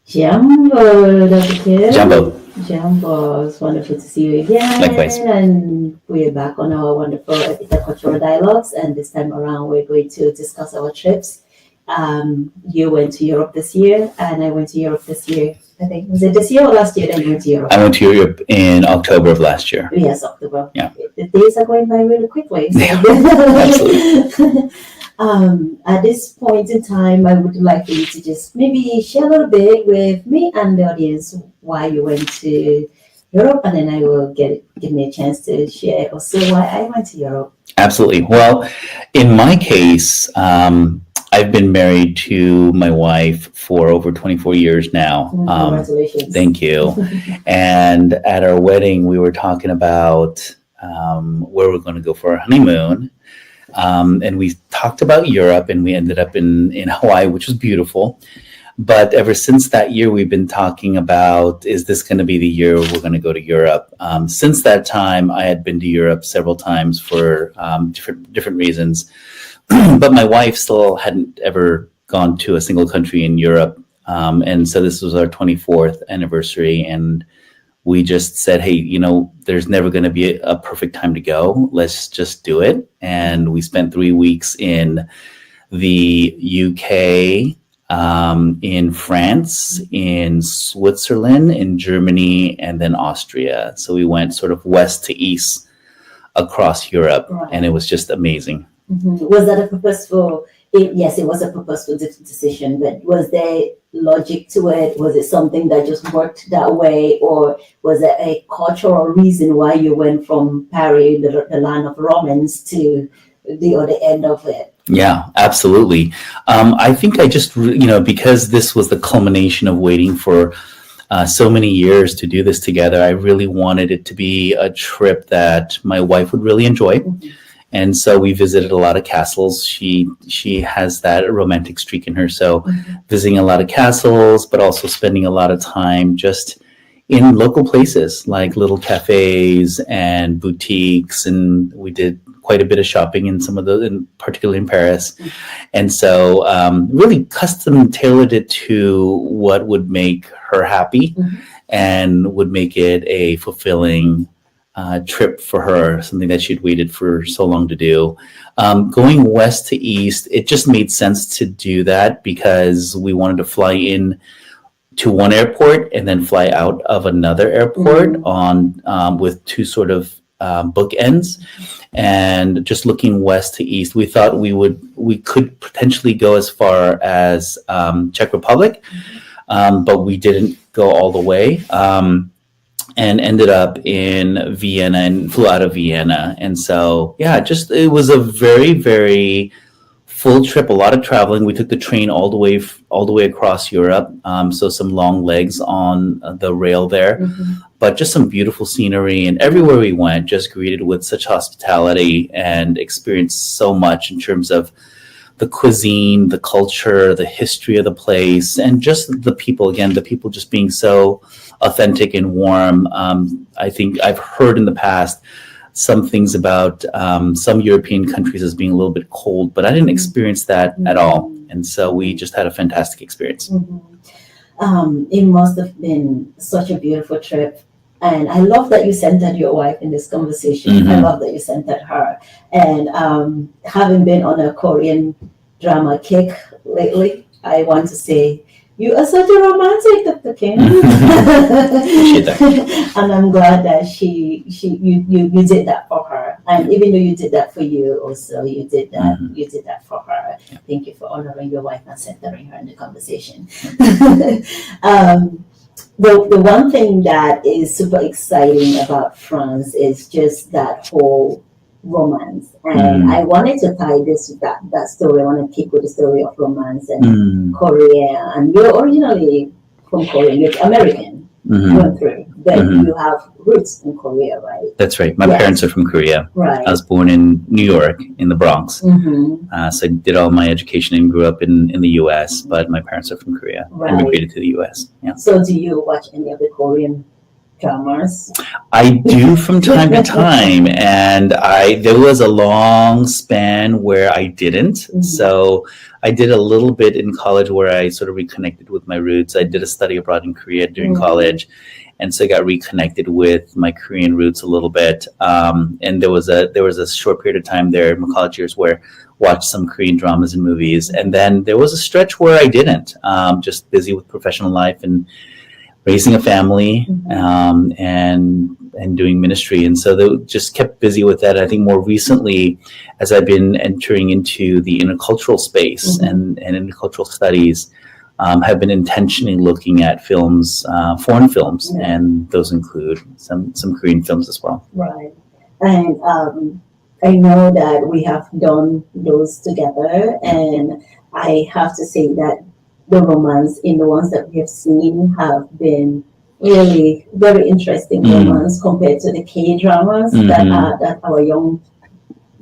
Jambo, Dr. Kim. Jumbo. Jambo, it's wonderful to see you again. Likewise. And we're back on our wonderful intercultural dialogues. And this time around, we're going to discuss our trips. You went to Europe this year, and I went to Europe this year. I think, was it this year or last year that you went to Europe? I went to Europe in October of last year. Yes, October. Yeah. The days are going by really quickly. So. Yeah, absolutely. At this point in time, I would like for you to just maybe share a little bit with me and the audience why you went to Europe, and then I will give me a chance to share also why I went to Europe. Absolutely. Well, in my case, I've been married to my wife for over 24 years now. Congratulations. Thank you. And at our wedding, we were talking about where we're going to go for our honeymoon. And we talked about Europe, and we ended up in Hawaii, which was beautiful. But ever since that year, we've been talking about, is this going to be the year we're going to go to Europe? Since that time, I had been to Europe several times for different reasons. But my wife still hadn't ever gone to a single country in Europe. And so this was our 24th anniversary. And we just said, hey, there's never going to be a perfect time to go. Let's just do it. And we spent 3 weeks in the UK, in France, in Switzerland, in Germany, and then Austria. So we went sort of west to east across Europe. Right. And it was just amazing. Mm-hmm. Was that a purposeful? Yes, it was a purposeful decision, but was there logic to it? Was it something that just worked that way, or was it a cultural reason why you went from Paris, the land of Romans, to the other end of it? Yeah, absolutely. I think I just, because this was the culmination of waiting for so many years to do this together, I really wanted it to be a trip that my wife would really enjoy. Mm-hmm. And so we visited a lot of castles. She has that romantic streak in her. So visiting a lot of castles, but also spending a lot of time just in local places like little cafes and boutiques. And we did quite a bit of shopping in some of those, particularly in Paris. And so really custom tailored it to what would make her happy and would make it a fulfilling trip for her, something that she'd waited for so long to do. Going west to east, it just made sense to do that because we wanted to fly in to one airport and then fly out of another airport on with two sort of bookends. And just looking west to east, we thought we could potentially go as far as Czech Republic, but we didn't go all the way. And ended up in Vienna and flew out of Vienna. And so, it was a very, very full trip, a lot of traveling. We took the train all the way across Europe. So some long legs on the rail there, but just some beautiful scenery. And everywhere we went, just greeted with such hospitality and experienced so much in terms of the cuisine, the culture, the history of the place, and just the people. Again, the people just being so authentic and warm. I think I've heard in the past some things about some European countries as being a little bit cold, but I didn't experience that at all. And so we just had a fantastic experience. It must have been such a beautiful trip. And I love that you centered your wife in this conversation. I love that you centered her. And having been on a Korean drama kick lately, I want to say, you are such a romantic, Dr. King. And I'm glad that you did that for her. And even though you did that for you also, you did that for her. Yeah. Thank you for honoring your wife and centering her in the conversation. The one thing that is super exciting about France is just that whole romance. And I wanted to tie this with that story. I want to keep with the story of romance and Korea. And you're originally from Korea. You're American, through and through. But you have roots in Korea, right? That's right. My parents are from Korea. Right. I was born in New York, in the Bronx. So I did all my education and grew up in the U.S., but my parents are from Korea. Right. Immigrated to the U.S. Yeah. So do you watch any of the Korean dramas? I do from time to time, and there was a long span where I didn't. Mhm. So I did a little bit in college where I sort of reconnected with my roots. I did a study abroad in Korea during college, and so I got reconnected with my Korean roots a little bit. And there was a short period of time there in my college years where I watched some Korean dramas and movies, and then there was a stretch where I didn't. Just busy with professional life and raising a family, and doing ministry, and so they just kept busy with that. I think more recently, as I've been entering into the intercultural space and intercultural studies, have been intentionally looking at films, foreign films, and those include some Korean films as well. Right. And I know that we have done those together, and I have to say that the romance in the ones that we have seen have been really very interesting romance compared to the K-dramas that our young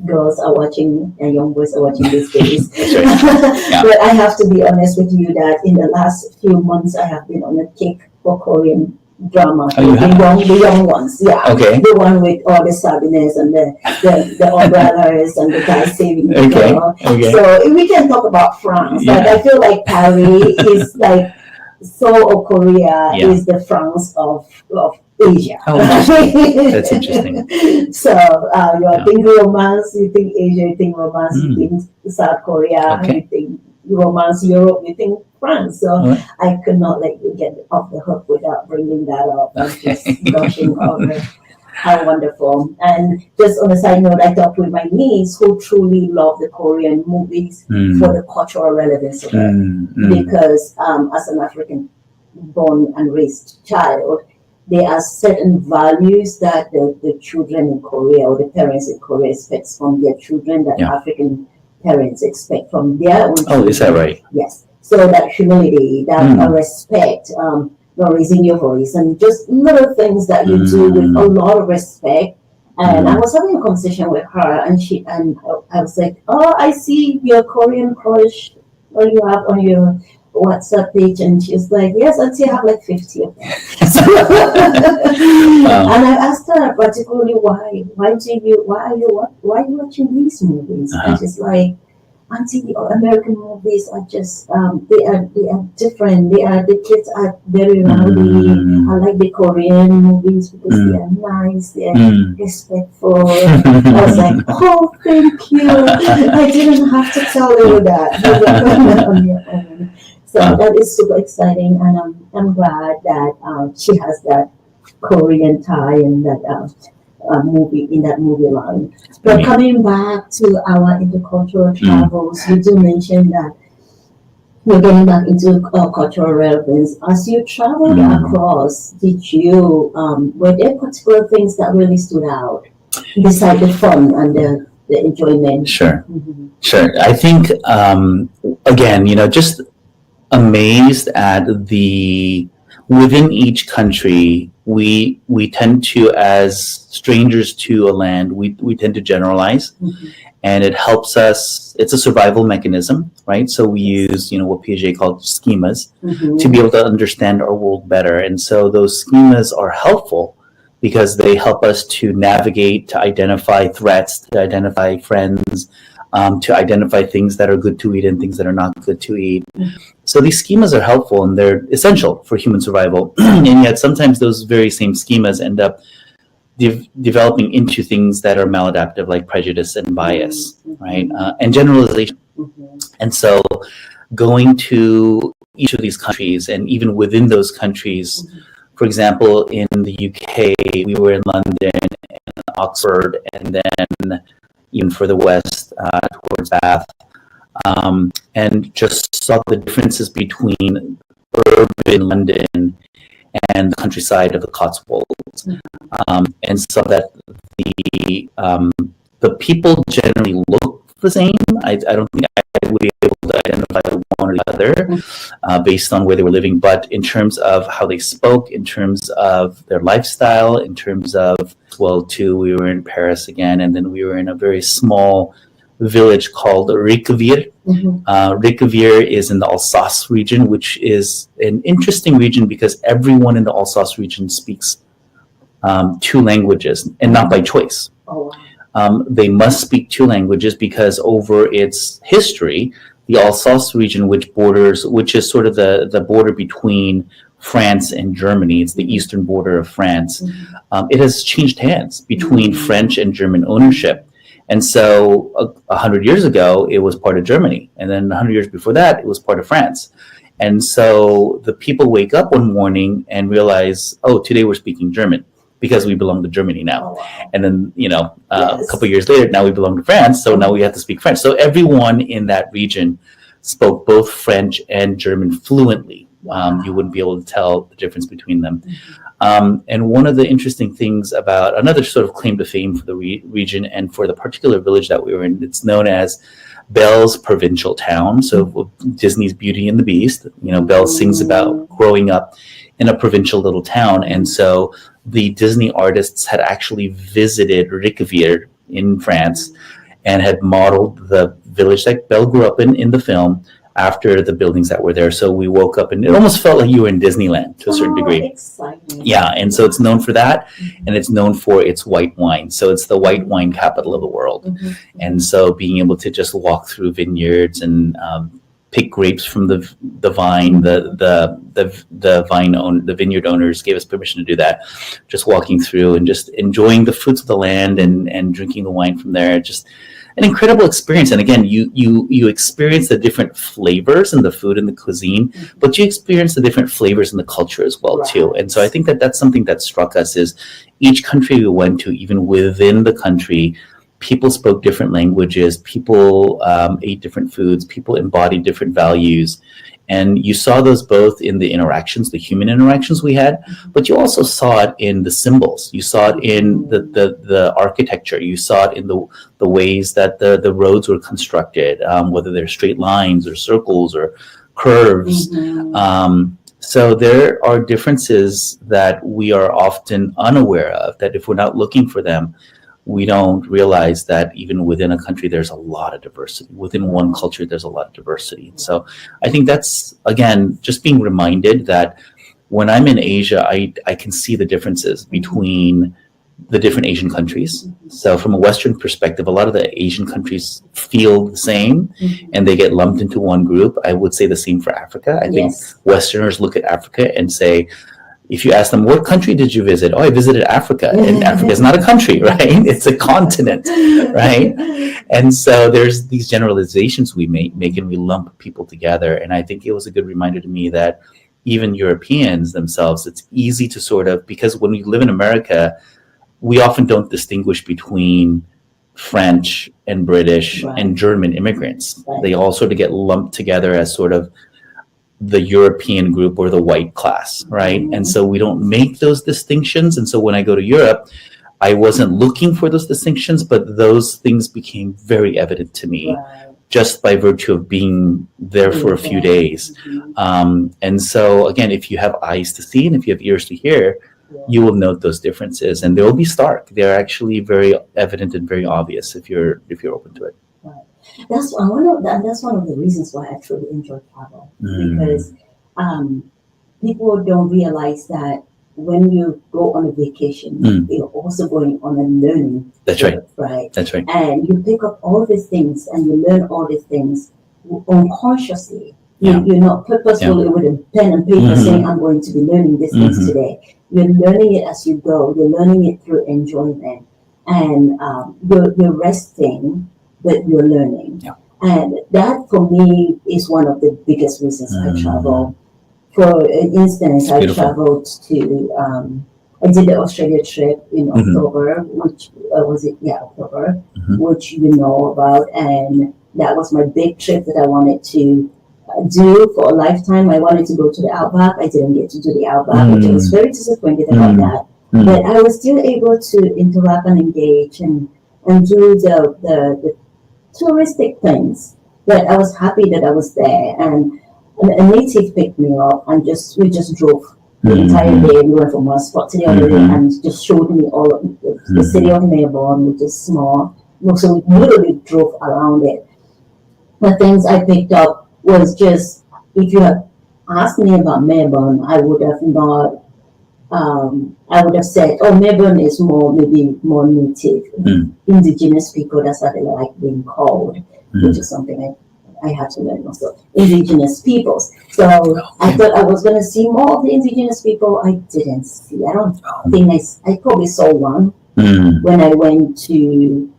girls are watching and young boys are watching these days. Yeah. But I have to be honest with you that in the last few months I have been on a kick for Korean drama. The young ones, Okay. The one with all the sabbiness and the umbrellas and the guys saving the girl. Okay. So we can talk about France, but I feel like Paris is like Seoul or Korea is the France of Asia. Oh, that's interesting. So you think romance, you think Asia, you think romance, you think South Korea, you think romance Europe, you think France. So I could not let you get off the hook without bringing that up and just gushing over how wonderful. And just on a side note, I talked with my niece who truly love the Korean movies for the cultural relevance of it. Because as an African born and raised child, there are certain values that the children in Korea or the parents in Korea expect from their children that African parents expect from their own children. Oh, is that right? Yes. So that humility, that respect, raising your voice, and just little things that you do with a lot of respect. And I was having a conversation with her, and I was like, "Oh, I see your Korean crush, or you have on your WhatsApp page," and she was like, "Yes, I'd say I have like 50 of them." And I asked her particularly why are you watching these movies? And she's like, "Auntie, the American movies are just they are different. The kids are very rowdy. I like the Korean movies because they are nice, they are respectful." I was like, "Oh, thank you. I didn't have to tell you that. You learned that on your own." So that is super exciting, and I'm glad that she has that Korean tie and that movie in that movie line. But coming back to our intercultural travels, you do mention that you're getting back into cultural relevance. As you traveled across, were there particular things that really stood out besides the fun and the enjoyment? Sure. I think again, just amazed at within each country, we tend to, as strangers to a land, we tend to generalize, and it helps us. It's a survival mechanism, right? So we use, what Piaget called schemas to be able to understand our world better. And so those schemas are helpful because they help us to navigate, to identify threats, to identify friends, to identify things that are good to eat and things that are not good to eat. So these schemas are helpful and they're essential for human survival. And yet sometimes those very same schemas end up developing into things that are maladaptive, like prejudice and bias, right? And generalization. And so going to each of these countries, and even within those countries, for example, in the UK, we were in London and Oxford, and then even further west towards Bath, and just saw the differences between urban London and the countryside of the Cotswolds, and saw that the people generally look the same. I don't think I would be able to identify one or the other based on where they were living, but in terms of how they spoke, in terms of their lifestyle, in terms of, we were in Paris again, and then we were in a very small village called Rebroadcast. Rebroadcast is in the Alsace region, which is an interesting region because everyone in the Alsace region speaks two languages, and not by choice. Oh, wow. They must speak two languages because over its history, the Alsace region, which is sort of the border between France and Germany, it's the eastern border of France, it has changed hands between French and German ownership. And so 100 years ago, it was part of Germany. And then 100 years before that, it was part of France. And so the people wake up one morning and realize, oh, today we're speaking German because we belong to Germany now. Oh, wow. And then, a couple of years later, now we belong to France. So now we have to speak French. So everyone in that region spoke both French and German fluently. You wouldn't be able to tell the difference between them. And one of the interesting things about another sort of claim to fame for the region and for the particular village that we were in, it's known as Belle's provincial town. So Disney's Beauty and the Beast, Belle sings about growing up in a provincial little town. And so the Disney artists had actually visited Riquewihr in France and had modeled the village that Belle grew up in the film after the buildings that were there. So we woke up and it almost felt like you were in Disneyland to a certain degree. Exciting. Yeah, and so it's known for that, and it's known for its white wine. So it's the white wine capital of the world. And so being able to just walk through vineyards and pick grapes from the vine, the vineyard owners gave us permission to do that. Just walking through and just enjoying the fruits of the land and drinking the wine from there. Just an incredible experience. And again, you experience the different flavors in the food and the cuisine, but you experience the different flavors in the culture as well, too. And so I think that's something that struck us is each country we went to, even within the country, people spoke different languages, people ate different foods, people embodied different values. And you saw those both in the interactions, the human interactions we had, but you also saw it in the symbols. You saw it in the architecture. You saw it in the ways that the roads were constructed, whether they're straight lines or circles or curves. So there are differences that we are often unaware of, that if we're not looking for them, we don't realize that even within a country, there's a lot of diversity. Within one culture, there's a lot of diversity. So I think that's, again, just being reminded that when I'm in Asia, I can see the differences between the different Asian countries. So from a Western perspective, a lot of the Asian countries feel the same and they get lumped into one group. I would say the same for Africa. I think Westerners look at Africa and say, if you ask them, what country did you visit? Oh, I visited Africa. And Africa is not a country, right? It's a continent, right? And so there's these generalizations we make and we lump people together. And I think it was a good reminder to me that even Europeans themselves, it's easy to sort of, because when we live in America, we often don't distinguish between French and British and German immigrants. They all sort of get lumped together as sort of the European group or the white class, right? And so we don't make those distinctions. And so when I go to Europe, I wasn't looking for those distinctions, but those things became very evident to me just by virtue of being there for a few days. And so again, if you have eyes to see and if you have ears to hear, you will note those differences, and they will be stark. They're actually very evident and very obvious if you're open to it. That's one of the reasons why I truly enjoy travel, because people don't realize that when you go on a vacation, you're also going on a learning. That's trip, right. That's right. And you pick up all these things and you learn all these things unconsciously. You're not purposefully with a pen and paper saying, I'm going to be learning these things today. You're learning it as you go. You're learning it through enjoyment. And you're resting, but you're learning. And that, for me, is one of the biggest reasons I travel. For instance, I traveled to, I did the Australia trip in October, which October, which you know about. And that was my big trip that I wanted to do for a lifetime. I wanted to go to the Outback. I didn't get to do the Outback, which I was very disappointed about that. But I was still able to interact and engage and do the touristic things. But I was happy that I was there, and a native picked me up, and we just drove the entire day. We went from one spot to the other, and just showed me all of the city of Melbourne, which is small. So we literally drove around it. The things I picked up was just, if you had asked me about Melbourne, I would have not I would have said, oh, Melbourne is maybe more native, indigenous people. That's what they like being called, which is something I had to learn also. Indigenous peoples. So I thought I was going to see more of the indigenous people. I didn't see. I don't think I probably saw one when I went to.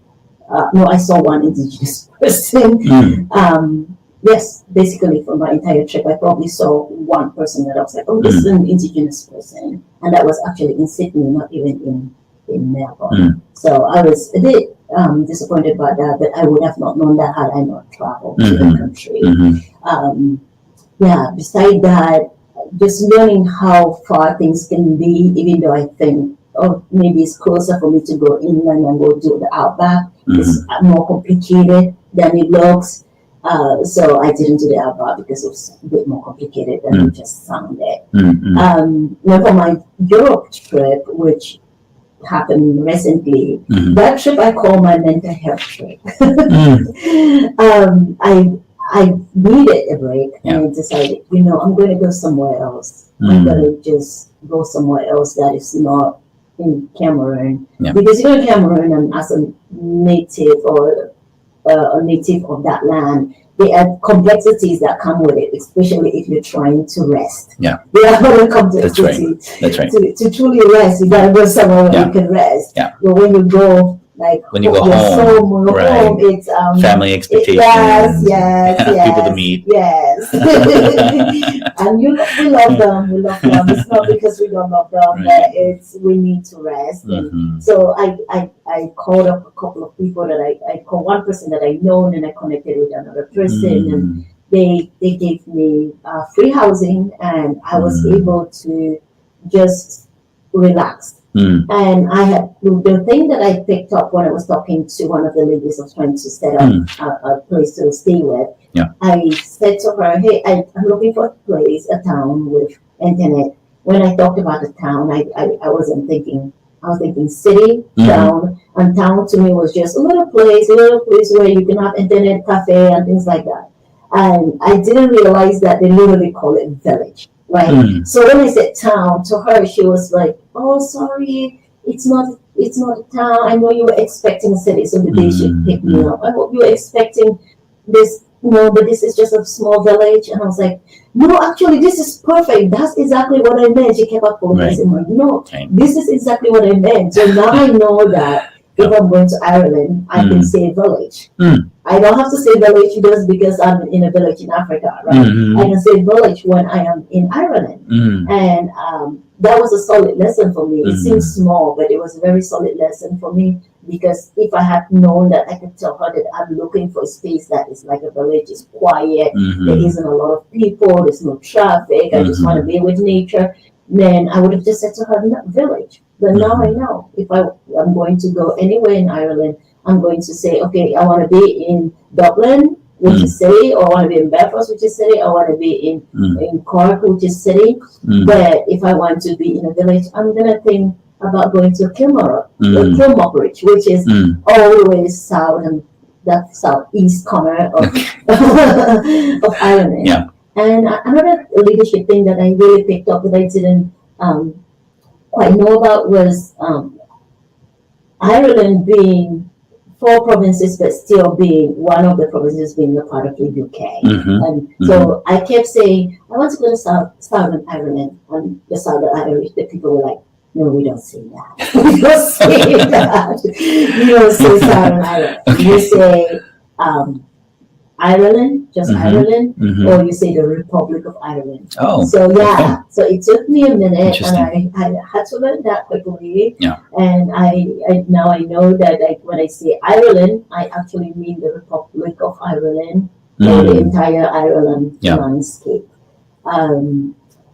No, I saw one indigenous person. Yes, basically for my entire trip, I probably saw one person that I was like, oh, this is an indigenous person. And that was actually in Sydney, not even in Melbourne. So I was a bit disappointed about that, but I would have not known that had I not traveled to the country. Beside that, just learning how far things can be, even though I think, oh, maybe it's closer for me to go inland and go do the outback. It's more complicated than it looks. So I didn't do the outback because it was a bit more complicated than it just sounded. Now for my Europe trip, which happened recently, that trip I call my mental health trip. I needed a break and I decided, I'm going to go somewhere else. I'm going to just go somewhere else that is not in Cameroon. Because you're in Cameroon and as a native or a native of that land, there are complexities that come with it, especially if you're trying to rest. There are other complexities. That's right. To truly rest, you gotta go somewhere where you can rest. But when you go, when you go home, it's family expectations. Yes. People to meet. Yes. And we love them. We love them. It's not because we don't love them, but we need to rest. So I called up a couple of people that I called one person that I know, and I connected with another person, and they gave me free housing, and I was able to just relax. And I had the thing that I picked up when I was talking to one of the ladies I was trying to set up a place to stay with. I said to her, hey, I'm looking for a place, a town with internet. When I talked about the town, I wasn't thinking, I was thinking city, town, and town to me was just a little place where you can have internet, cafe, and things like that. And I didn't realize that they literally call it village. Right. So when I said town to her, she was like, "Oh, sorry, it's not a town. I know you were expecting a city, so the day she picked me up. I hope you were expecting this, but this is just a small village." And I was like, "No, actually, this is perfect. That's exactly what I meant." She kept apologizing. Like, "No, this is exactly what I meant." So now I know that if I'm going to Ireland, I can say village. I don't have to say village just because I'm in a village in Africa, right? I can say village when I am in Ireland. And that was a solid lesson for me. It seems small, but it was a very solid lesson for me, because if I had known that, I could tell her that I'm looking for a space that is like a village, it's quiet, there isn't a lot of people, there's no traffic, I just want to be with nature, then I would have just said to her, village. But now I know if I'm going to go anywhere in Ireland, I'm going to say, okay, I want to be in Dublin, which is city, or I want to be in Belfast, which is city, or I want to be in Cork, which is city. But if I want to be in a village, I'm going to think about going to Kilmore, Kilmockridge, which is always south and that southeast corner of of Ireland. And another leadership thing that I really picked up that I didn't quite know about was Ireland being 4 provinces, but still being one of the provinces being a part of the UK. And so I kept saying, I want to go to Southern Ireland. And the Southern Irish, the people were like, no, we don't say that. We don't say that. We don't say Southern Ireland. We say Ireland, just Ireland, or you say the Republic of Ireland. So so it took me a minute, and I had to learn that quickly. And I now I know that when I say Ireland, I actually mean the Republic of Ireland, or the entire Ireland landscape.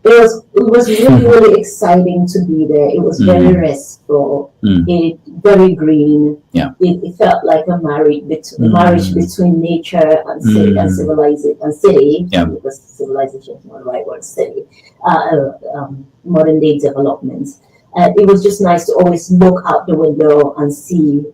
It was really, really exciting to be there. It was very restful. Very green. It felt like a marriage between nature and city and city. Because civilization is not the right word. City. Modern day developments. It was just nice to always look out the window and see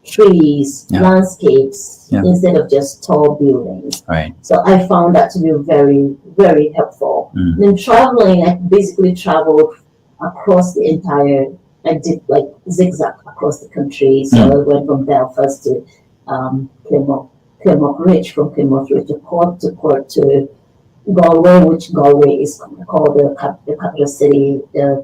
trees, landscapes, instead of just tall buildings. So I found that to be very, very helpful. Then traveling, I basically traveled across the entire. I did like zigzag across the country. So I went from Belfast to Kilmore Ridge, from Kilmore Ridge to Court to Galway, which Galway is called the capital city, the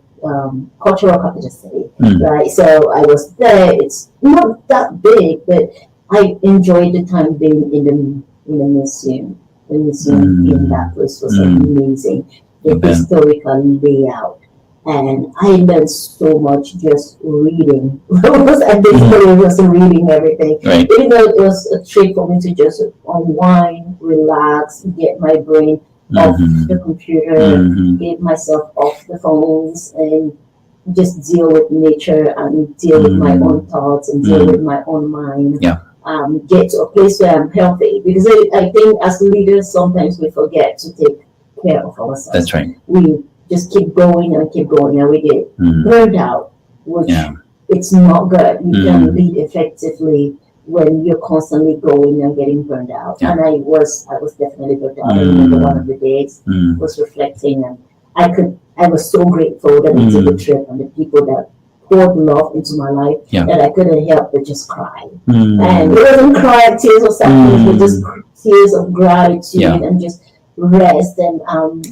cultural capital city, right? So I was there. It's not that big, but I enjoyed the time being in the museum. The museum in that place was amazing. The historical layout. And I learned so much just reading. I basically was reading everything. Right. Even though it was a trick for me to just unwind, relax, get my brain off the computer, get myself off the phones, and just deal with nature and deal with my own thoughts and deal with my own mind. Yeah. Get to a place where I'm healthy. Because I think as leaders, sometimes we forget to take care of ourselves. That's right. We just keep going, and we get burned out, which it's not good. You can lead effectively when you're constantly going and getting burned out. And I was definitely burned out. I remember one of the days was reflecting, and I was so grateful that I took the trip and the people that poured love into my life that I couldn't help but just cry. And it wasn't crying tears of sadness, but just tears of gratitude and just rest. And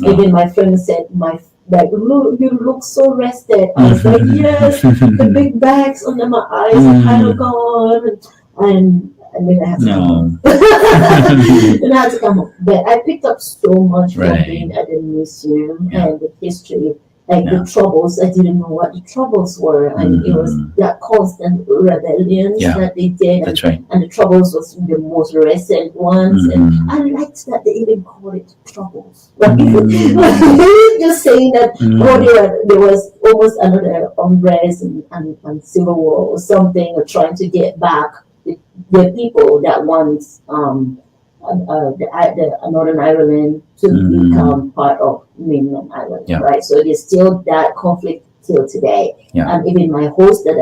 even my friend said, look, you look so rested. I was like, yes, the big bags under my eyes are kind of gone. And then I had to come home. And I had to come home. But I picked up so much from being at the museum and the history. Like the troubles, I didn't know what the troubles were, and it was that constant rebellions that they did. That's right. And the troubles was the most recent ones, and I liked that they even called it troubles. Like, just saying that there was almost another unrest and civil war or something, or trying to get back the people that once the Northern Ireland to become part of mainland Ireland, right? So there's still that conflict till today. And even my host that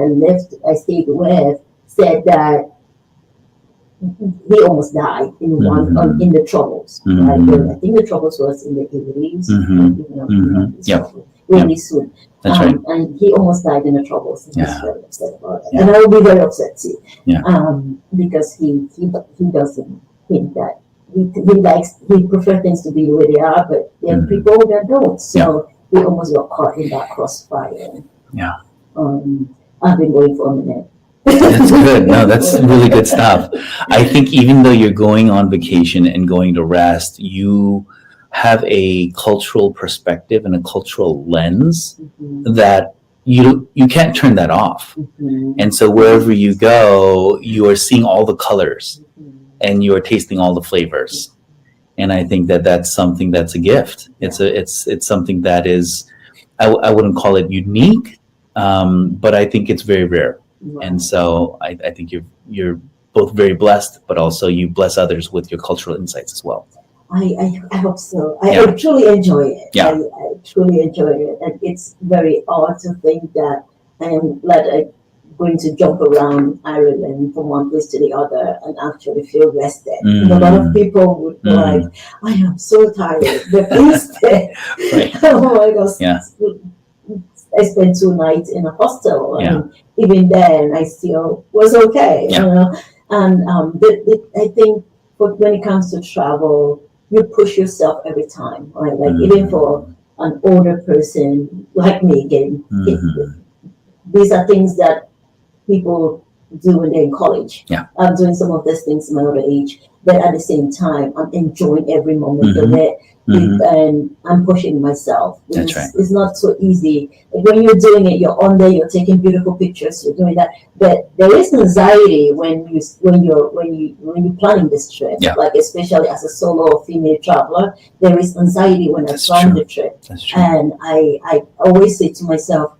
I stayed with said that he almost died in in the troubles. Right? I think the troubles was in the 80s. Really soon. That's right. And he almost died in the troubles. And he's very upset about it. And I will be very upset too. Because he doesn't think that he prefers things to be the way they are, but there are people that don't. So he almost got caught in that crossfire. I've been going for a minute. That's good. No, that's really good stuff. I think even though you're going on vacation and going to rest, you have a cultural perspective and a cultural lens that you can't turn that off. And so wherever you go, you are seeing all the colors and you are tasting all the flavors. And I think that that's something that's a gift. It's something that is, I wouldn't call it unique, but I think it's very rare. And so I think you're both very blessed, but also you bless others with your cultural insights as well. I hope so. I truly enjoy it. I truly enjoy it. And it's very odd to think that I am going to jump around Ireland from one place to the other and actually feel rested. A lot of people would be like, I am so tired. But instead, oh my gosh, I spent 2 nights in a hostel. And even then, I still was okay. You know? And I think when it comes to travel, you push yourself every time, right? Like even for an older person like me, again, these are things that people do when they're in college. I'm doing some of these things in my older age, but at the same time, I'm enjoying every moment of it. And I'm pushing myself. It's not so easy. Like when you're doing it, you're on there, you're taking beautiful pictures, you're doing that. But there is anxiety when you're planning this trip. Like especially as a solo or female traveler, there is anxiety when I plan the trip. And I always say to myself,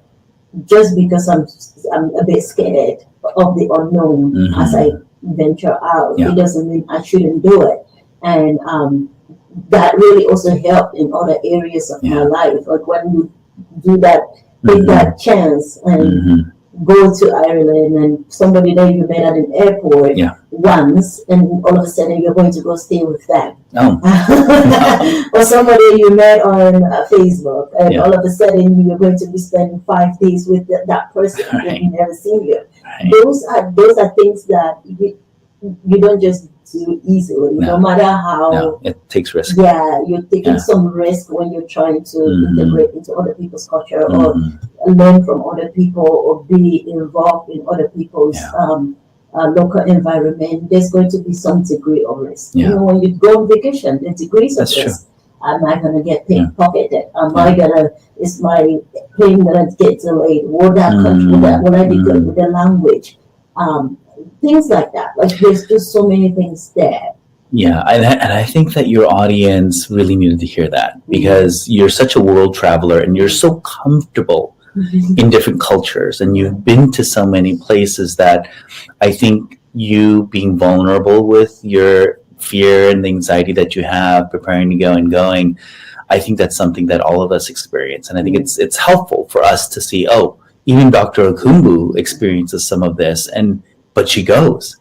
just because I'm a bit scared of the unknown as I venture out, it doesn't mean I shouldn't do it. And that really also helped in other areas of my life. Like when you do that, take that chance and go to Ireland and somebody that you met at an airport once, and all of a sudden you're going to go stay with them. Or somebody you met on Facebook, and all of a sudden you're going to be spending 5 days with that person who's never seen you. Those are things that you don't just do easily, no matter how. It takes risk. Yeah, you're taking some risk when you're trying to integrate into other people's culture or learn from other people or be involved in other people's local environment. There's going to be some degree of risk. You know, when you go on vacation, the degrees of risk. Am I going to get pickpocketed? Is my plane going to get delayed? Will I be good with the language? Things like that. Like, there's just so many things there. Yeah, and I think that your audience really needed to hear that, because you're such a world traveler and you're so comfortable in different cultures, and you've been to so many places that I think you being vulnerable with your fear and the anxiety that you have preparing to go and going, I think that's something that all of us experience. And I think it's helpful for us to see, even Dr. Okumbu experiences some of this, but she goes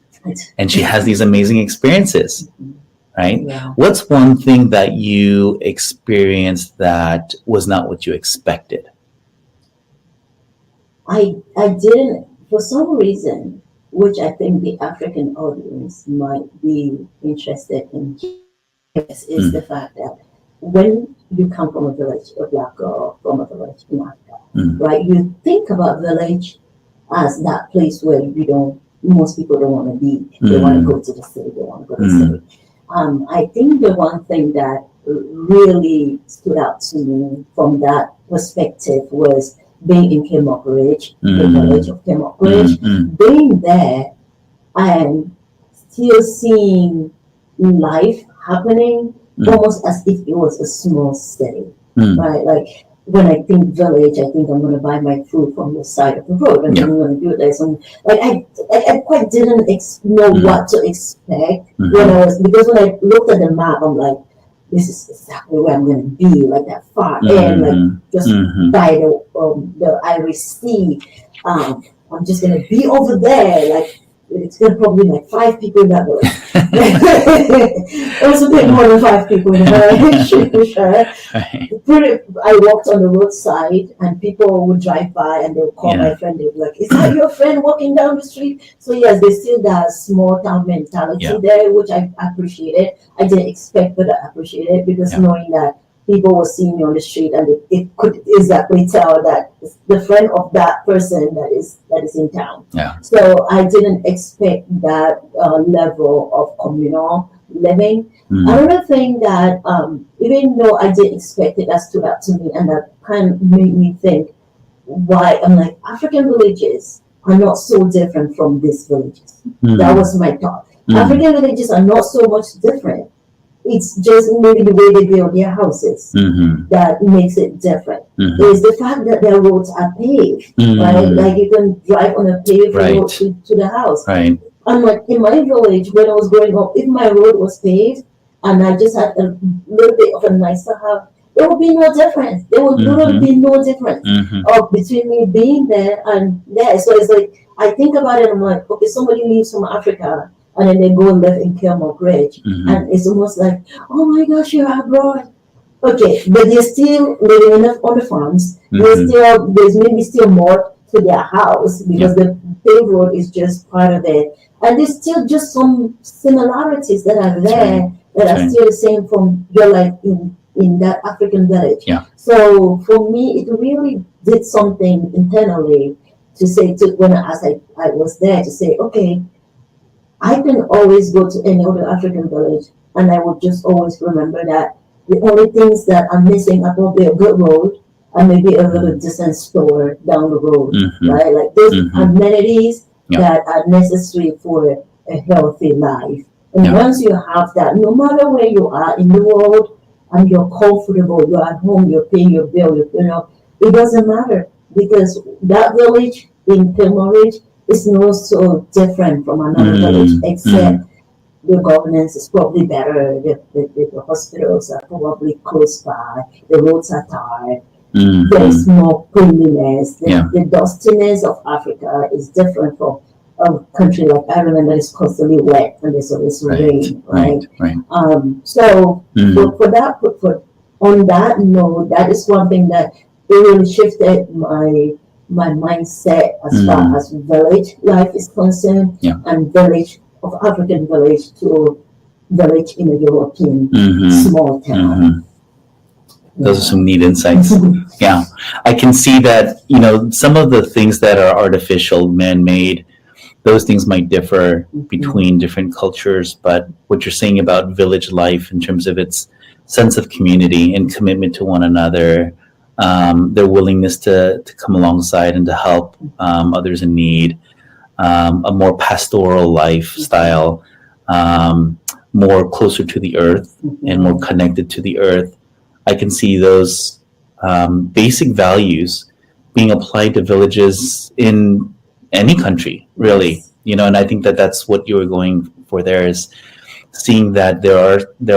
and she has these amazing experiences, right? Yeah. What's one thing that you experienced that was not what you expected? I didn't, for some reason, which I think the African audience might be interested in, is the fact that when you come from a village, a Black girl from a village in Africa, right? You think about village as that place where most people don't want to be. They want to go to the city. They want to go to the city. I think the one thing that really stood out to me from that perspective was being in Kemok Ridge, the village of Kemok Ridge, being there and still seeing life happening almost as if it was a small city, right? Like, when I think village, I think I'm going to buy my food from the side of the road, and I'm going to do this. And I quite didn't know what to expect because when I looked at the map, I'm like, this is exactly where I'm going to be, like that far in, like just by the Irish Sea. I'm just going to be over there, like. It's going to probably be like 5 people in that village. It was a bit more than 5 people in the village. I walked on the roadside and people would drive by and they would call my friend. They would be like, is that your friend walking down the street? So yes, there's still that small town mentality there, which I appreciated. I didn't expect, but I appreciated, because knowing that people will see me on the street and it could exactly tell that it's the friend of that person that is in town. Yeah. So I didn't expect that level of communal living. Another thing that even though I didn't expect it, that stood out to me, and that kind of made me think why I'm like, African villages are not so different from these villages. That was my thought. African villages are not so much different. It's just maybe the way they build their houses that makes it different. It's the fact that their roads are paved, right? Like, you can drive on a paved road to the house. Right. And like in my village, when I was growing up, if my road was paved and I just had a little bit of a nicer house, there would be no difference. There would literally be no difference between me being there and there. So it's like, I think about it, I'm like, okay, somebody leaves from Africa and then they go and live in Kemok Ridge, and it's almost like, oh my gosh, you're abroad. Okay, but they're still living on the farms. There's maybe still more to their house, because the paved road is just part of it. And there's still just some similarities that are there that are still the same from your life in that African village. Yeah. So for me, it really did something internally to say, when I was there, to say, okay, I can always go to any other African village, and I would just always remember that the only things that are missing are probably a good road and maybe a little distant store down the road, right? Like, those amenities that are necessary for a healthy life. And once you have that, no matter where you are in the world, and you're comfortable, you're at home, you're paying your bill, it doesn't matter, because that village in Pilmarage is not so different from another village, except the governance is probably better, the hospitals are probably close by, the roads are tarred, there's more cleanliness. Yeah. The dustiness of Africa is different from a country like Ireland that is constantly wet and there's always rain, right? So for that, on that note, that is one thing that it really shifted my mindset as far as village life is concerned, and village of African village to village in a European small town. Those are some neat insights. Yeah, I can see that, some of the things that are artificial, man-made, those things might differ between different cultures, but what you're saying about village life in terms of its sense of community and commitment to one another, their willingness to come alongside and to help others in need, a more pastoral lifestyle, more closer to the earth and more connected to the earth. I can see those basic values being applied to villages in any country, really. And I think that that's what you were going for there, is seeing that there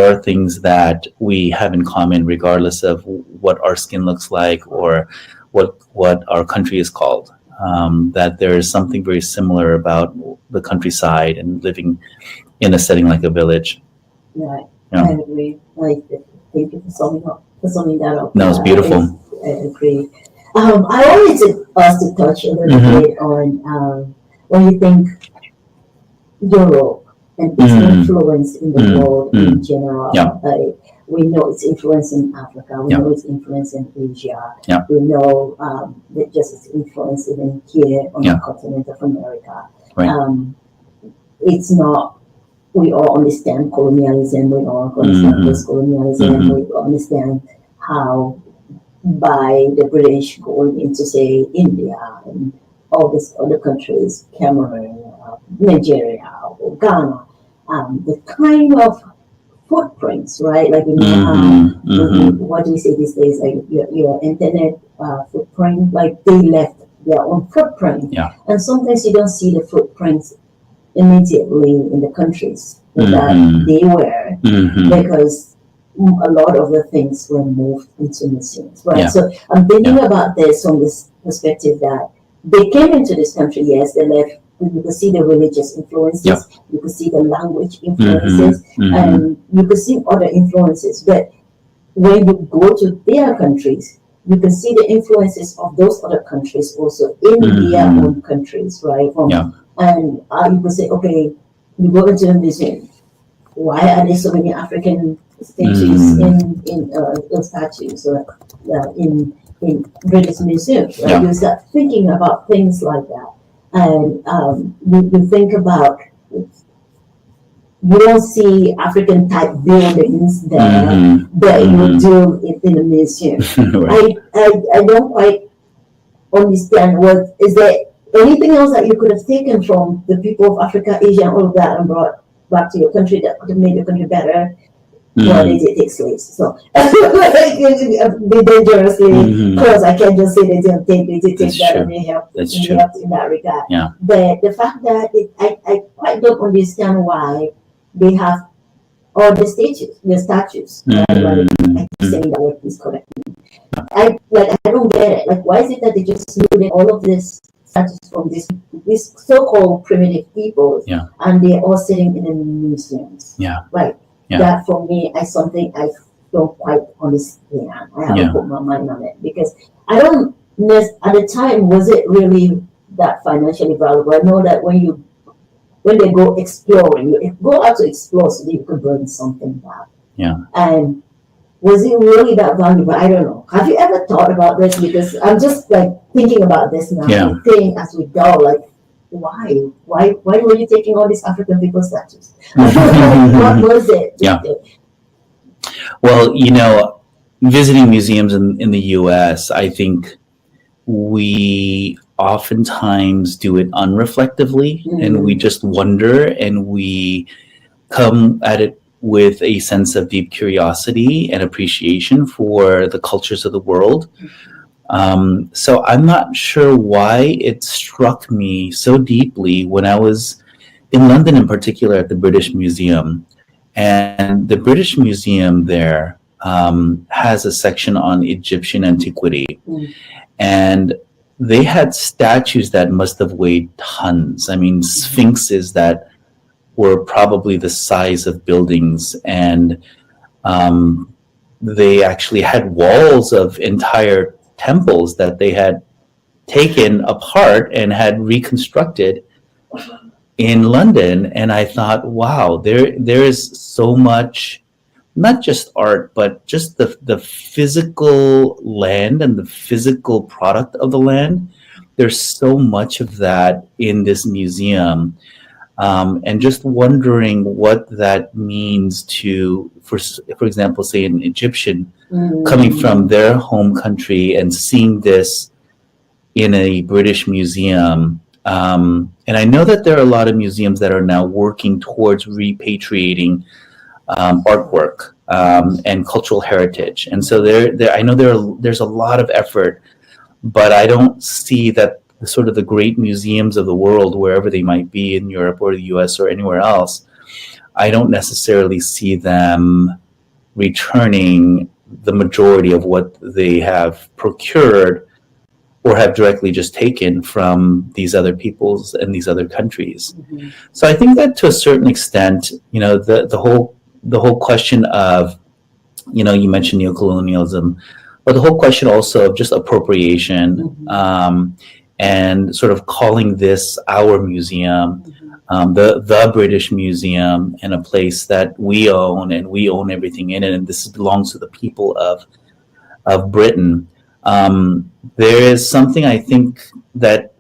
are things that we have in common, regardless of what our skin looks like or what our country is called. That there is something very similar about the countryside and living in a setting like a village. Right. I agree. Thank you for summing that up. No, it's beautiful. I agree. I wanted us to touch a little bit on when you think Europe and its influence in the world in general. We know its influence in Africa. We know its influence in Asia. We know that just its influence even here on the continent of America. It's not. We all understand colonialism. We all understand post-colonialism. We understand how by the British going into, say, India and all these other countries, Cameroon, Nigeria, or Ghana, the kind of footprints, right? Like, what do we say these days? Like your internet footprint, like they left their own footprint. And sometimes you don't see the footprints immediately in the countries that they were, because a lot of the things were moved into museums, right? So I'm thinking about this from this perspective that they came into this country, yes, they left. You could see the religious influences, you could see the language influences, and you could see other influences. But when you go to their countries, you can see the influences of those other countries also in their own countries, right? And you could say, okay, you go into a museum. Why are there so many African statues in statues in British museums? Right? You start thinking about things like that, and you think about, you don't see African type buildings there that you do in a museum. I don't quite understand what is there. Anything else that you could have taken from the people of Africa, Asia, and all of that, and brought back to your country that could have made your country better? Well, they did take slaves, so they dangerously close. I can't just say they did take that, and they helped in that regard. But the fact that I quite don't understand why they have all the statues. Right? Like, I'm saying that word, please correct me. I don't get it. Like, why is it that they just looted all of this from these so-called primitive people, and they're all sitting in the museums? That for me is something I don't quite understand. I haven't put my mind on it, because I don't at the time, was it really that financially valuable? I know that when they go exploring, you go out to explore so that you could bring something back. And was it really that valuable? I don't know. Have you ever thought about this? Because I'm just like thinking about this now, thinking as we go, like, why were you taking all these African people statues? What was it? Well, visiting museums in the U.S., I think we oftentimes do it unreflectively, and we just wonder, and we come at it with a sense of deep curiosity and appreciation for the cultures of the world. So I'm not sure why it struck me so deeply when I was in London, in particular at the British Museum. And the British Museum there has a section on Egyptian antiquity, Mm. and they had statues that must have weighed tons. I mean, sphinxes that were probably the size of buildings, and um, they actually had walls of entire temples that they had taken apart and had reconstructed in London. And I thought, wow, there is so much, not just art, but just the physical land and the physical product of the land. There's so much of that in this museum. And just wondering what that means to, for example, say an Egyptian coming from their home country and seeing this in a British museum. And I know that there are a lot of museums that are now working towards repatriating artwork and cultural heritage. And so I know there's a lot of effort, but I don't see that sort of the great museums of the world, wherever they might be in Europe or the US or anywhere else, I don't necessarily see them returning the majority of what they have procured or have directly just taken from these other peoples and these other countries. Mm-hmm. So I think that to a certain extent, the whole question of, you mentioned neocolonialism, but the whole question also of just appropriation, Mm-hmm. And sort of calling this our museum, the British Museum, and a place that we own, and we own everything in it, and this belongs to the people of Britain. There is something, I think,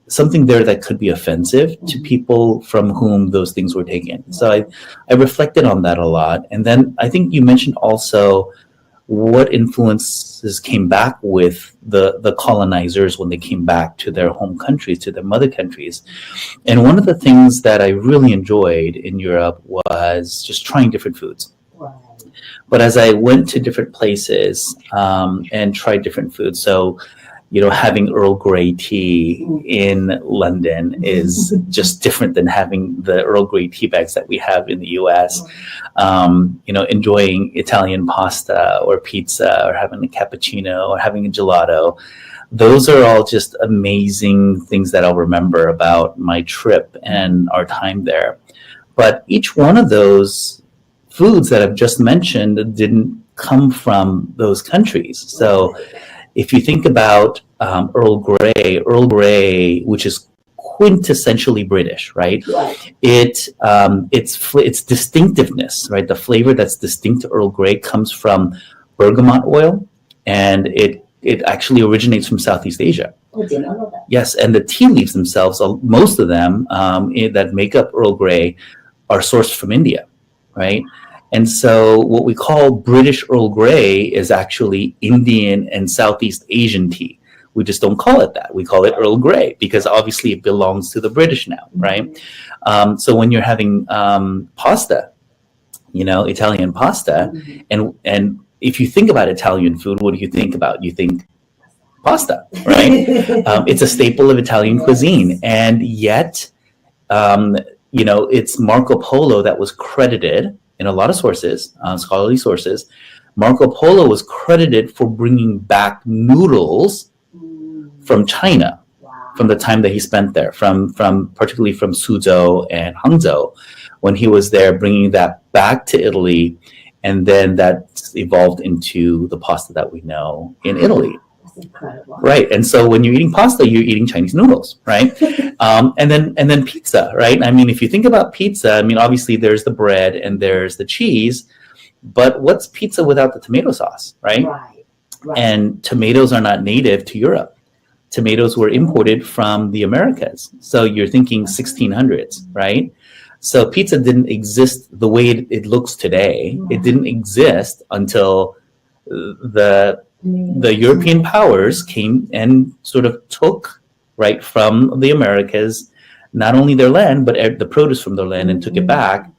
something there that could be offensive to people from whom those things were taken. So I reflected on that a lot. And then I think you mentioned also what influences came back with the colonizers when they came back to their home countries, to their mother countries. And one of the things that I really enjoyed in Europe was just trying different foods. Right. But as I went to different places and tried different foods, so having Earl Grey tea in London is just different than having the Earl Grey tea bags that we have in the US. Enjoying Italian pasta or pizza, or having a cappuccino, or having a gelato. Those are all just amazing things that I'll remember about my trip and our time there. But each one of those foods that I've just mentioned didn't come from those countries. So if you think about Earl Grey, which is quintessentially British, right? Right. Its distinctiveness, right? The flavor that's distinct to Earl Grey comes from bergamot oil, and it actually originates from Southeast Asia. I did not know that. Yes, and the tea leaves themselves, most of them that make up Earl Grey, are sourced from India, right? And so what we call British Earl Grey is actually Indian and Southeast Asian tea. We just don't call it that. We call it Earl Grey because obviously it belongs to the British now, right? So when you're having pasta, Italian pasta, and if you think about Italian food, what do you think about? You think pasta, right? It's a staple of Italian cuisine, and yet, it's Marco Polo that was credited in a lot of sources, scholarly sources. Marco Polo was credited for bringing back noodles from China, from the time that he spent there, from particularly from Suzhou and Hangzhou, when he was there, bringing that back to Italy, and then that evolved into the pasta that we know in Italy. That's incredible. Right, and so when you're eating pasta, you're eating Chinese noodles, right? And then pizza, right? I mean, if you think about pizza, I mean, obviously there's the bread and there's the cheese, but what's pizza without the tomato sauce, right? Right. And tomatoes are not native to Europe. Tomatoes were imported from the Americas. So you're thinking 1600s, right? So pizza didn't exist the way it looks today. It didn't exist until the European powers came and sort of took, right, from the Americas, not only their land, but the produce from their land, and took it back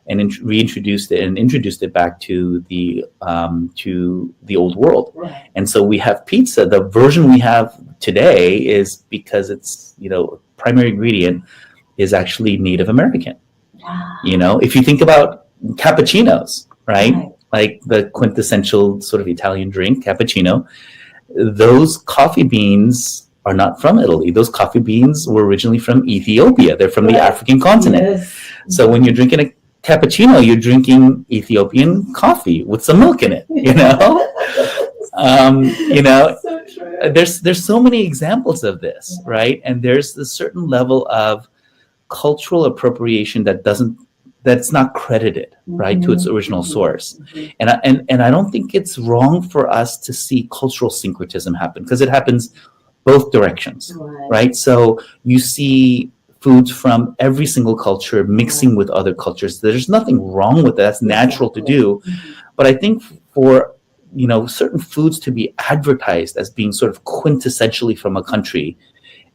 and reintroduced it and introduced it back to the old world. Right. And so we have pizza. The version we have today is because it's, primary ingredient is actually Native American. Wow. If you think about cappuccinos, right? like the quintessential sort of Italian drink, cappuccino, those coffee beans are not from Italy. Those coffee beans were originally from Ethiopia. They're from the African continent. Yes. So when you're drinking a cappuccino, you're drinking Ethiopian coffee with some milk in it, you know? So true. There's so many examples of this, right? And there's a certain level of cultural appropriation that's not credited, right, to its original source. And I don't think it's wrong for us to see cultural syncretism happen, because it happens both directions, right? So you see foods from every single culture mixing with other cultures. There's nothing wrong with that. That's natural to do. But I think for certain foods to be advertised as being sort of quintessentially from a country,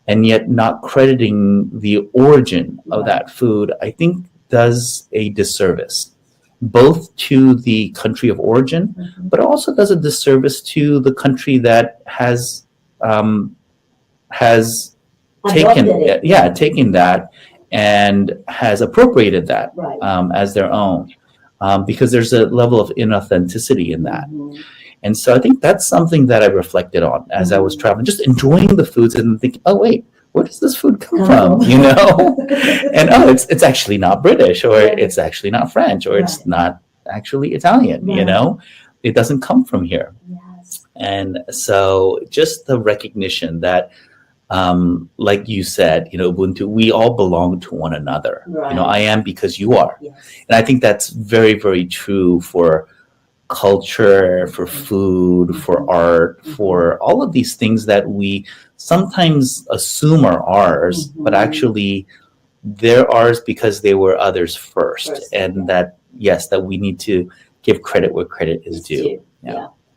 and yet not crediting the origin of that food, I think does a disservice, both to the country of origin, but also does a disservice to the country that has taken that and has appropriated that as their own, because there's a level of inauthenticity in that. And so I think that's something that I reflected on as I was traveling, just enjoying the foods and thinking, oh wait, where does this food come from? And it's actually not British, or it's actually not French, or it's not actually Italian. It doesn't come from here. And so just the recognition that, like you said, Ubuntu, we all belong to one another. I am because you are. And I think that's very, very true for culture, for food, for art, for all of these things that we sometimes assume are ours, but actually they're ours because they were others first. And that we need to give credit where credit is due.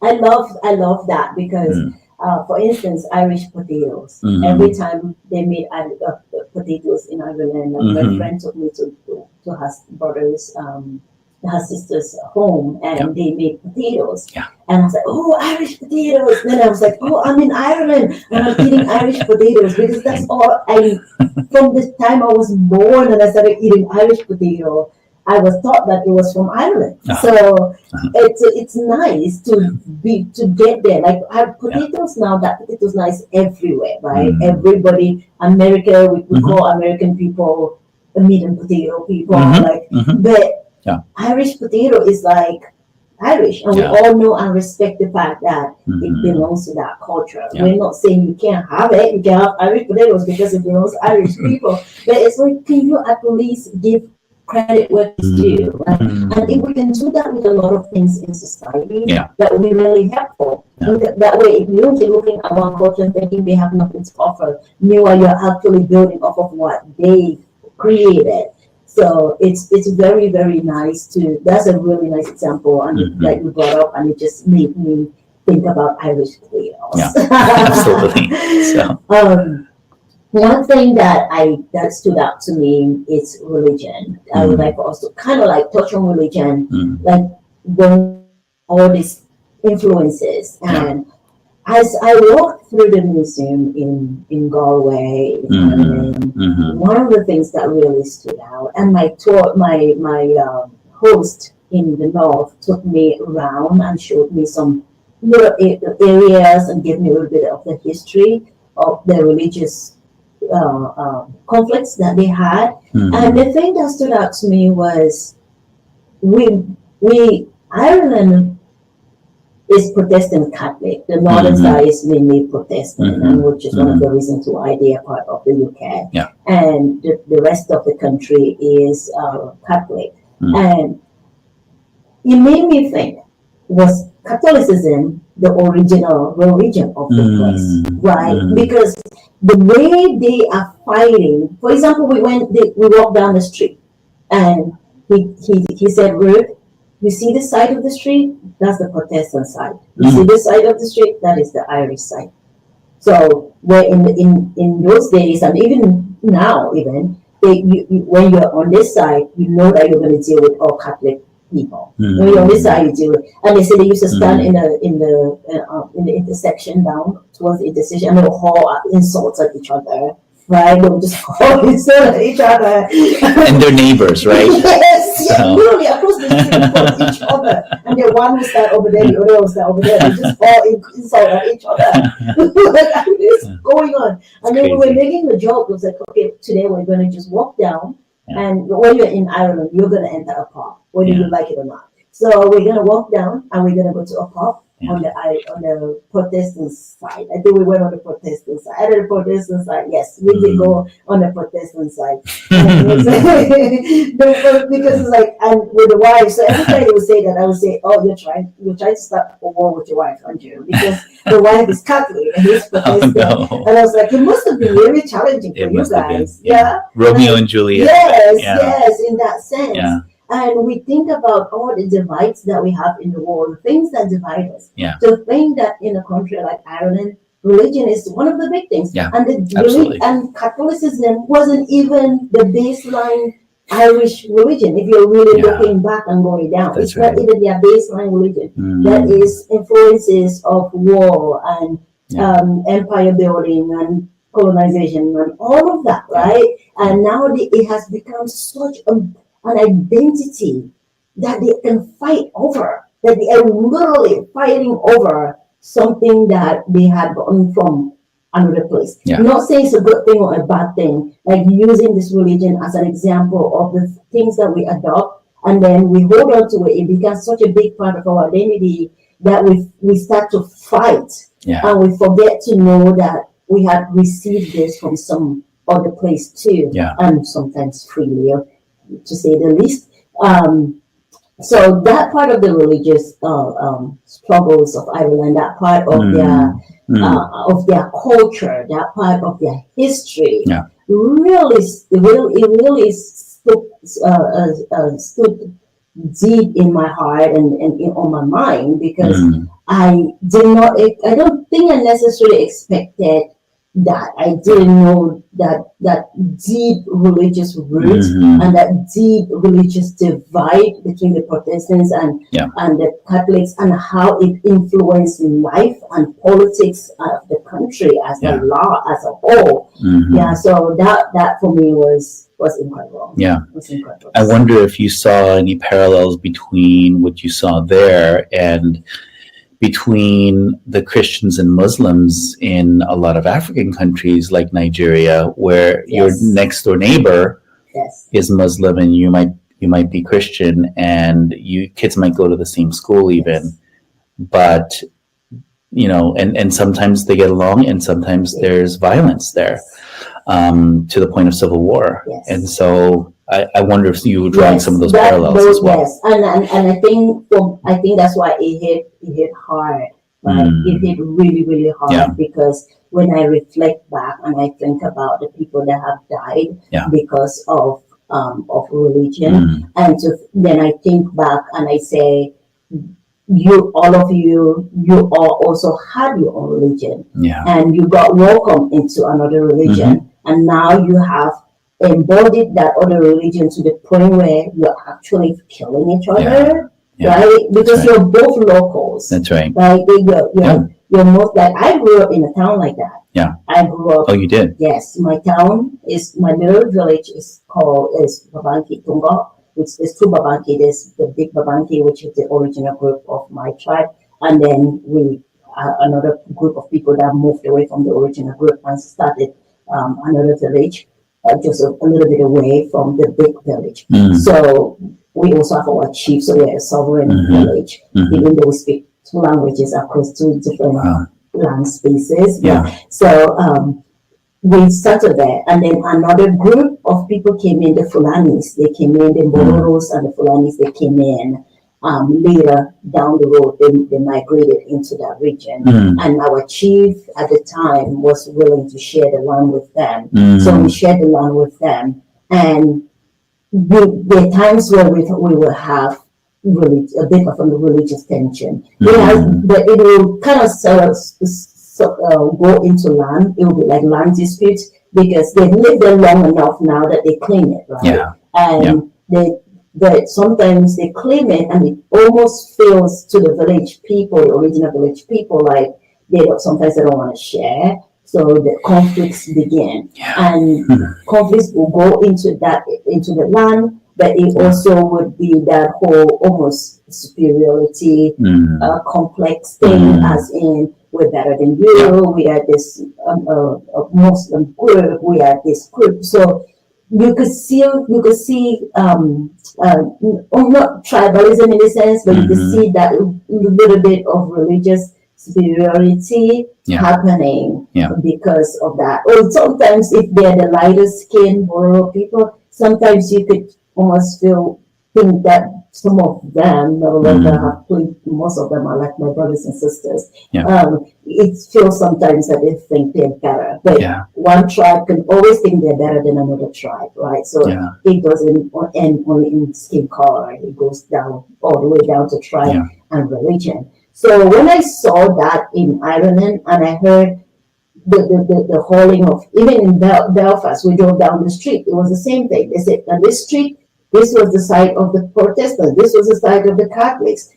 I love that, because for instance, Irish potatoes. Every time they made potatoes in Ireland, my friend took me to her sister's home, and they made potatoes. And I was like, oh, Irish potatoes. Then I was like, oh, I'm in Ireland and I'm eating Irish potatoes, because that's all from the time I was born and I started eating Irish potato, I was taught that it was from Ireland. So it's nice to get there. Like potatoes now, that potatoes now is everywhere, right? Everybody, America, we call American people meat and potato people, but Irish potato is like Irish, and we all know and respect the fact that it belongs to that culture. We're not saying you can't have it. You can have Irish potatoes because it belongs to Irish people, but it's like, can you at least give credit where it's due? Right? And if we can do that with a lot of things in society, that will be really helpful. That way, if you're looking at one culture and thinking they have nothing to offer, meanwhile you're actually building off of what they created. So it's very, very nice that's a really nice example, and that you brought up, and it just made me think about Irish potatoes. Absolutely. So. One thing that stood out to me is religion. I would like for us to kind of like touch on religion, like when all these influences. And as I walked through the museum in Galway, one of the things that really stood out, and my host in the north took me around and showed me some little areas and gave me a little bit of the history of the religious conflicts that they had. And the thing that stood out to me was Ireland is Protestant Catholic. The northern side is mainly Protestant, and which is one of the reasons why they are part of the UK. And the rest of the country is Catholic. And it made me think, was Catholicism the original religion of the place, right? Because the way they are fighting, for example, we walked down the street, and he said, Ruth, you see this side of the street? That's the Protestant side. You see this side of the street? That is the Irish side. So where in those days, and even now, when you're on this side, you know that you're going to deal with all Catholic people. When you're on this side, you deal with, and they say they used to stand in the intersection down towards the intersection, and they'll haul insults at each other. Right, they'll just haul insults at each other, and their neighbors, right? So literally across the street from each other, and the one will start over there, the other will start over there. They just all inside of each other. Like, what is going on? And then we were making the joke. It was like, okay, today we're going to just walk down, and when you're in Ireland, you're going to enter a pub, whether you like it or not. So we're going to walk down, and we're going to go to a pub. On the Protestant side. I think we went on the Protestant side. On the Protestant side, yes, we did go on the Protestant side. Because it's like, and with the wife, so every time they would say that, I would say, oh, you're trying to start a war with your wife, aren't you? Because the wife is Catholic and he's Protestant. Oh, no. And I was like, it must have been really challenging for you guys. Been, Romeo and Juliet. Yes, in that sense. Yeah. And we think about all the divides that we have in the world, things that divide us. Yeah. To think that in a country like Ireland, religion is one of the big things. Yeah, and Catholicism wasn't even the baseline Irish religion, if you're really looking back and going down. It's not even their baseline religion. That is influences of war and empire building and colonization and all of that, right? And now it has become such an identity that they can fight over, that they are literally fighting over something that they had gotten from another place. Yeah. Not saying it's a good thing or a bad thing, like using this religion as an example of the things that we adopt and then we hold on to it. It becomes such a big part of our identity that we start to fight and we forget to know that we have received this from some other place too, and sometimes freely, to say the least. So that part of the religious struggles of Ireland, that part of their culture, that part of their history, really stood deep in my heart and on my mind, because I don't think I necessarily expected that. I didn't know that deep religious root and that deep religious divide between the Protestants and the Catholics, and how it influenced life and politics of the country as a law as a whole. So that for me was incredible. It was incredible. I wonder if you saw any parallels between what you saw there and between the Christians and Muslims in a lot of African countries like Nigeria, where your next door neighbor is Muslim and you might be Christian, and kids might go to the same school even, but and sometimes they get along and sometimes there's violence there, to the point of civil war. And so I wonder if you were drawing some of those parallels as well. Yes, and I think that's why it hit hard. Right? It hit really, really hard, because when I reflect back and I think about the people that have died because of religion, and then I think back and I say, all also had your own religion, and you got welcomed into another religion, and now you have embodied that other religion to the point where you're actually killing each other, right? Because you're both locals. That's right. Like you're most like, I grew up in a town like that. Yeah. I grew up. Oh, you did? Yes. My little village is Babanki Tunga, which there's two Babanki. There's the big Babanki, which is the original group of my tribe, and then another group of people that moved away from the original group and started another village. Just a little bit away from the big village. So we also have our chief, so we're a sovereign village, even though we speak two languages across two different land spaces. So we started there, and then another group of people came in, the Fulanis. They came in, the Mororos and the Fulanis, they came in. Later down the road, they migrated into that region, and our chief at the time was willing to share the land with them. So we shared the land with them, and the times where we will have really a bit of a religious tension. But it will kind of go into land. It will be like land disputes, because they've lived there long enough now that they claim it, right? And but sometimes they claim it, and it almost feels to the village people, the original village people, like sometimes they don't want to share. So the conflicts begin, and conflicts will go into the land. but it also would be that whole almost superiority complex thing, as in we're better than you, we are this Muslim group, we are this group. So you could see not tribalism in a sense, but you could see that little bit of religious superiority happening because of that. Or sometimes if they're the lighter skinned rural people, sometimes you could almost think that some of them, no longer have played, most of them are like my brothers and sisters. It feels sometimes that they think they're better, but one tribe can always think they're better than another tribe, right? So it doesn't end only in skin color, it goes down all the way down to tribe and religion. So when I saw that in Ireland, and I heard the hauling of, even in Belfast, we drove down the street, it was the same thing. They said, on this street, this was the site of the Protestants, this was the site of the Catholics.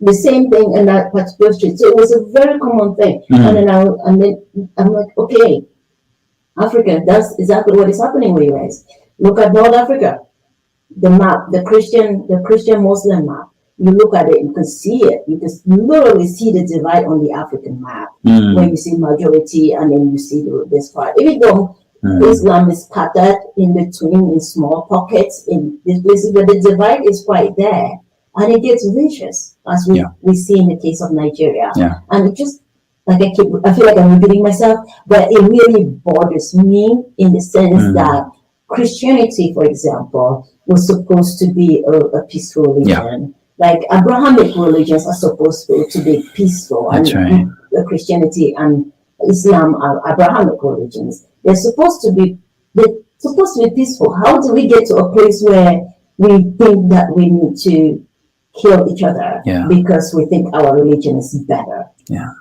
The same thing in that particular street. So it was a very common thing. And then I'm like, okay, Africa, that's exactly what is happening with you guys. Look at North Africa, the map, the Christian Muslim map. You look at it, you can see it. You can literally see the divide on the African map, where you see majority and then you see this part. Even though Islam is scattered in between in small pockets in these places, but the divide is quite there. And it gets vicious, as we see in the case of Nigeria. And it just, like I feel like I'm repeating myself, but it really bothers me in the sense that Christianity, for example, was supposed to be a peaceful religion. Like Abrahamic religions are supposed to be peaceful. That's and Christianity and Islam are Abrahamic religions. They're supposed to be peaceful. How do we get to a place where we think that we need to kill each other because we think our religion is better?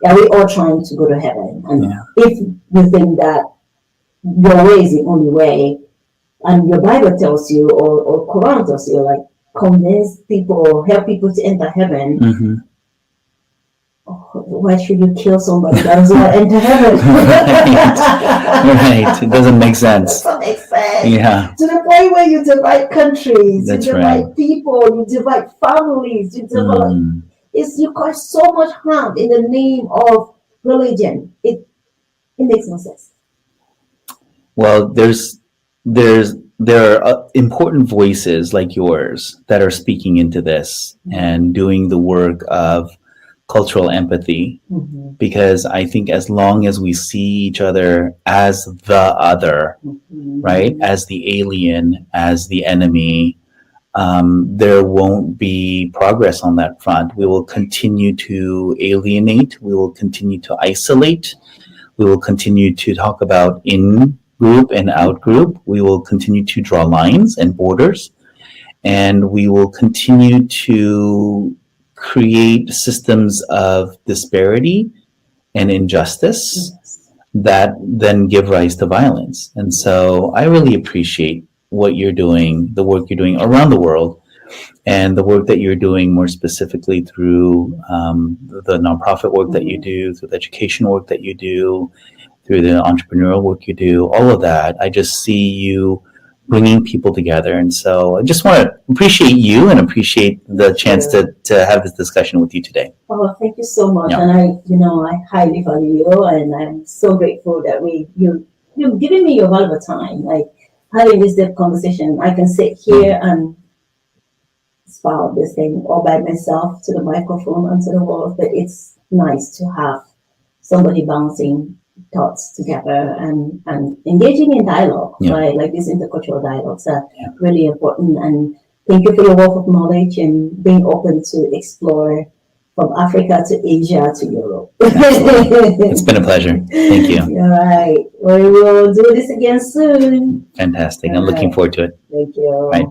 Are we all trying to go to heaven? And if you think that your way is the only way, and your Bible tells you, or Quran tells you, like, convince people, help people to enter heaven, why should you kill somebody that doesn't want to enter heaven? Right. It doesn't make sense. It doesn't make sense. To the point where you divide countries, you divide people, you divide families, you cause so much harm in the name of religion. It makes no sense. Well, there are important voices like yours that are speaking into this and doing the work of cultural empathy, because I think as long as we see each other as the other, right, as the alien, as the enemy, there won't be progress on that front. We will continue to alienate, we will continue to isolate, we will continue to talk about in-group and out-group, we will continue to draw lines and borders, and we will continue to create systems of disparity and injustice that then give rise to violence. And so I really appreciate what you're doing, the work you're doing around the world, and the work that you're doing more specifically through the nonprofit work that you do, through the education work that you do, through the entrepreneurial work you do, all of that. I just see you bringing people together. And so I just want to appreciate you and appreciate the chance to have this discussion with you today. Oh, thank you so much. And I highly value you, and I'm so grateful that you've given me your valuable time. Like, having this deep conversation, I can sit here and spout this thing all by myself to the microphone and to the wall, but it's nice to have somebody bouncing thoughts together and engaging in dialogue, right? Like these intercultural dialogues are really important. And thank you for your wealth of knowledge and being open to explore from Africa to Asia to Europe. It's been a pleasure. Thank you. All right. We will do this again soon. Fantastic. I'm looking forward to it. Thank you. Right. Bye.